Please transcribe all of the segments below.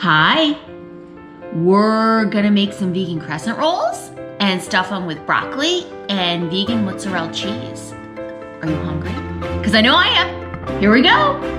Hi. We're gonna make some vegan crescent rolls and stuff them with broccoli and vegan mozzarella cheese. Are you hungry? Because I know I am. Here we go.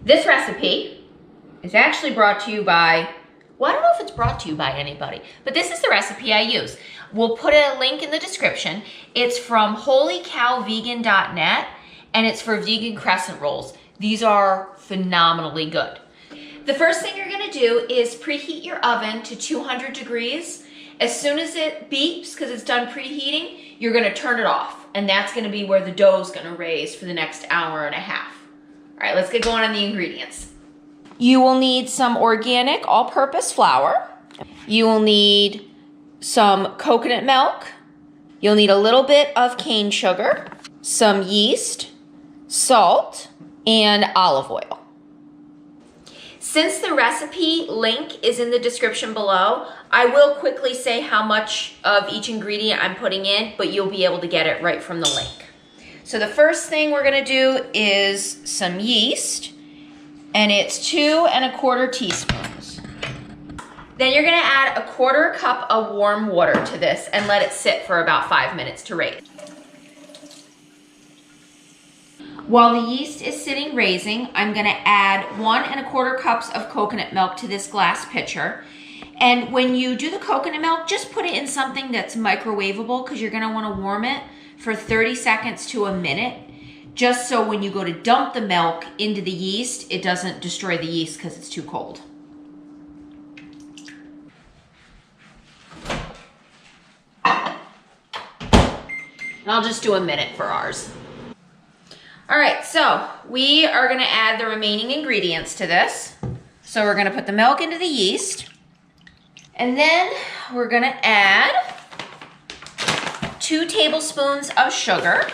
This recipe is actually brought to you by, well, I don't know if it's brought to you by anybody, but this is the recipe I use. We'll put a link in the description. It's from holycowvegan.net and it's for vegan crescent rolls. These are phenomenally good. The first thing you're gonna do is preheat your oven to 200 degrees. As soon as it beeps, because it's done preheating, you're gonna turn it off. And that's gonna be where the dough is gonna raise for the next hour and a half. All right, let's get going on the ingredients. You will need some organic all-purpose flour. You will need some coconut milk. You'll need a little bit of cane sugar, some yeast, salt, and olive oil. Since the recipe link is in the description below, I will quickly say how much of each ingredient I'm putting in, but you'll be able to get it right from the link. So the first thing we're gonna do is some yeast, and it's 2 1/4 teaspoons. Then you're gonna add 1/4 cup of warm water to this and let it sit for about 5 minutes to raise. While the yeast is sitting raising, I'm gonna add 1 1/4 cups of coconut milk to this glass pitcher. And when you do the coconut milk, just put it in something that's microwavable because you're gonna wanna warm it for 30 seconds to a minute, just so when you go to dump the milk into the yeast, it doesn't destroy the yeast because it's too cold. And I'll just do a minute for ours. All right, so we are gonna add the remaining ingredients to this. So we're gonna put the milk into the yeast, and then we're gonna add 2 tablespoons of sugar,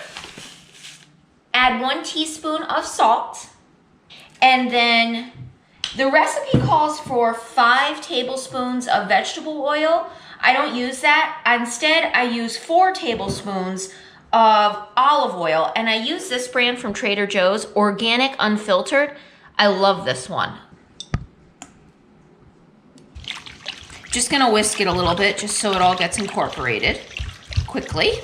add 1 teaspoon of salt, and then the recipe calls for 5 tablespoons of vegetable oil. I don't use that. Instead, I use 4 tablespoons of olive oil, and I use this brand from Trader Joe's, organic unfiltered. I love this one. Just gonna whisk it a little bit just so it all gets incorporated quickly.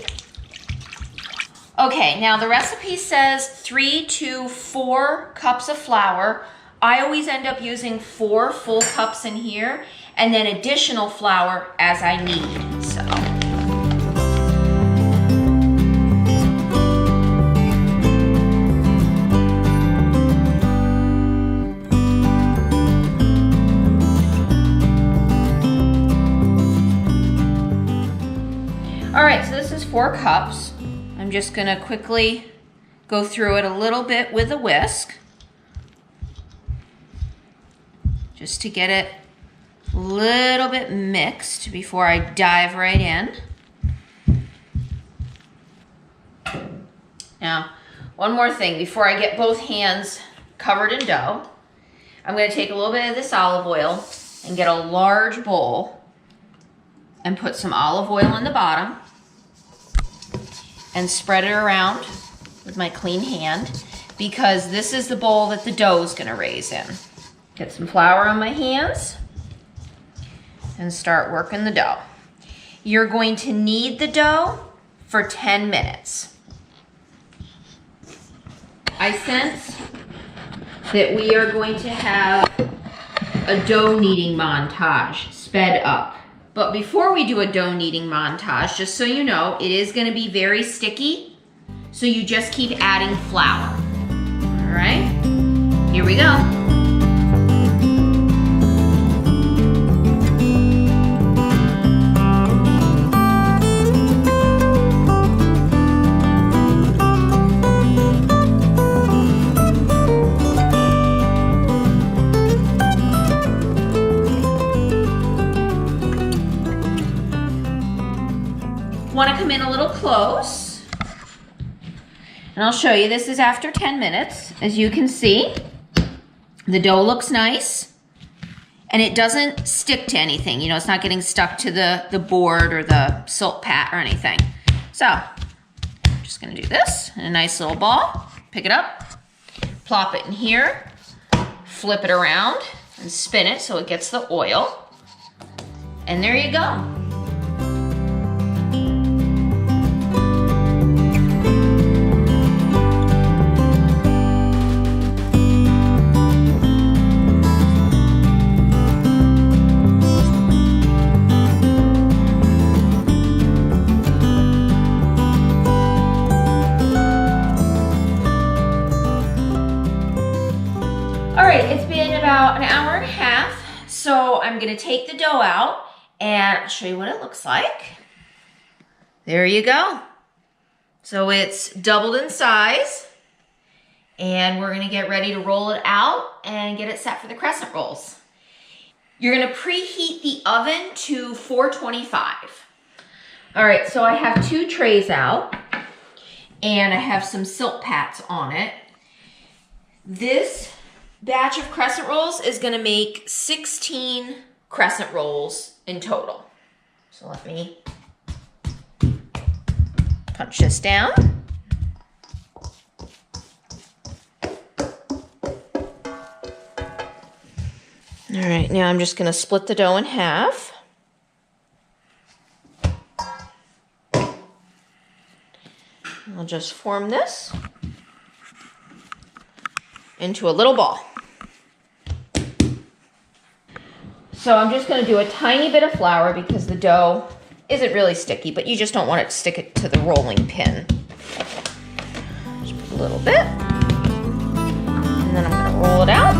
Okay, now the recipe says 3 to 4 cups of flour. I always end up using 4 full cups in here and then additional flour as I need, so. All right, so this is 4 cups. I'm just gonna quickly go through it a little bit with a whisk, just to get it a little bit mixed before I dive right in. Now, one more thing before I get both hands covered in dough. I'm gonna take a little bit of this olive oil and get a large bowl and put some olive oil in the bottom and spread it around with my clean hand, because this is the bowl that the dough is gonna raise in. Get some flour on my hands and start working the dough. You're going to knead the dough for 10 minutes. I sense that we are going to have a dough kneading montage sped up. But before we do a dough kneading montage, just so you know, it is gonna be very sticky, so you just keep adding flour. All right, here we go. Want to come in a little close. And I'll show you, this is after 10 minutes. As you can see, the dough looks nice. And it doesn't stick to anything. You know, it's not getting stuck to the board or the silk pat or anything. So, I'm just gonna do this in a nice little ball. Pick it up, plop it in here, flip it around, and spin it so it gets the oil. And there you go. All right, it's been about an hour and a half, so I'm gonna take the dough out and I'll show you what it looks like. There you go. So it's doubled in size, and we're gonna get ready to roll it out and get it set for the crescent rolls. You're gonna preheat the oven to 425. All right, so I have 2 trays out, and I have some silk pats on it. This batch of crescent rolls is gonna make 16 crescent rolls in total. So let me punch this down. All right, now I'm just gonna split the dough in half. I'll just form this into a little ball. So I'm just gonna do a tiny bit of flour because the dough isn't really sticky, but you just don't want it to stick it to the rolling pin. Just put a little bit, and then I'm gonna roll it out.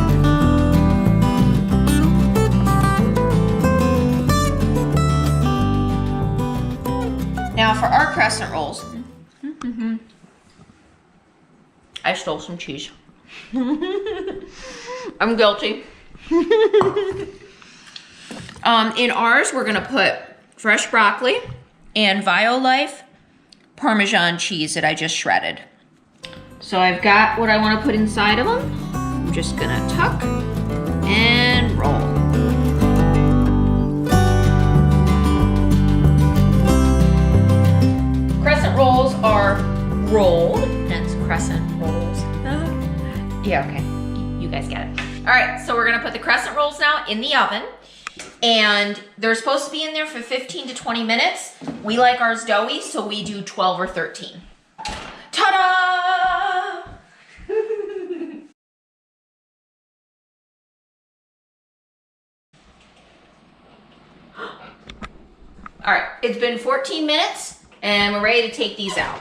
Now for our crescent rolls, I stole some cheese. I'm guilty. In ours, we're gonna put fresh broccoli and Life Parmesan cheese that I just shredded. So I've got what I wanna put inside of them. I'm just gonna tuck and roll. Crescent rolls are rolled, hence crescent rolls. Yeah, okay, you guys get it. All right, so we're gonna put the crescent rolls now in the oven, and they're supposed to be in there for 15 to 20 minutes. We like ours doughy, so we do 12 or 13. Ta-da! All right, it's been 14 minutes, and we're ready to take these out.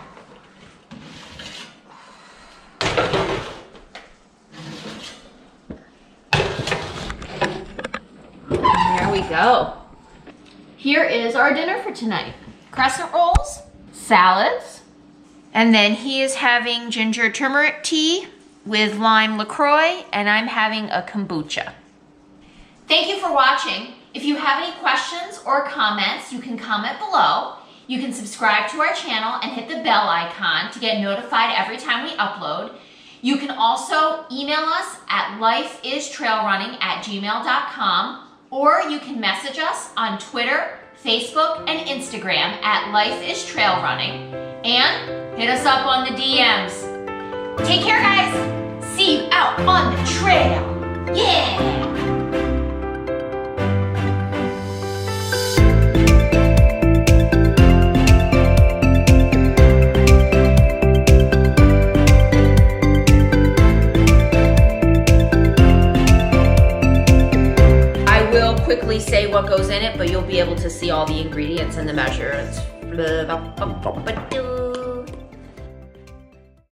There we go. Here is our dinner for tonight. Crescent rolls, salads, and then he is having ginger turmeric tea with lime LaCroix, and I'm having a kombucha. Thank you for watching. If you have any questions or comments, you can comment below. You can subscribe to our channel and hit the bell icon to get notified every time we upload. You can also email us at lifeistrailrunning@gmail.com, or you can message us on Twitter, Facebook, and Instagram at lifeistrailrunning, and hit us up on the DMs. Take care, guys. See you out on the trail. Yeah! Quickly say what goes in it, but you'll be able to see all the ingredients and the measurements.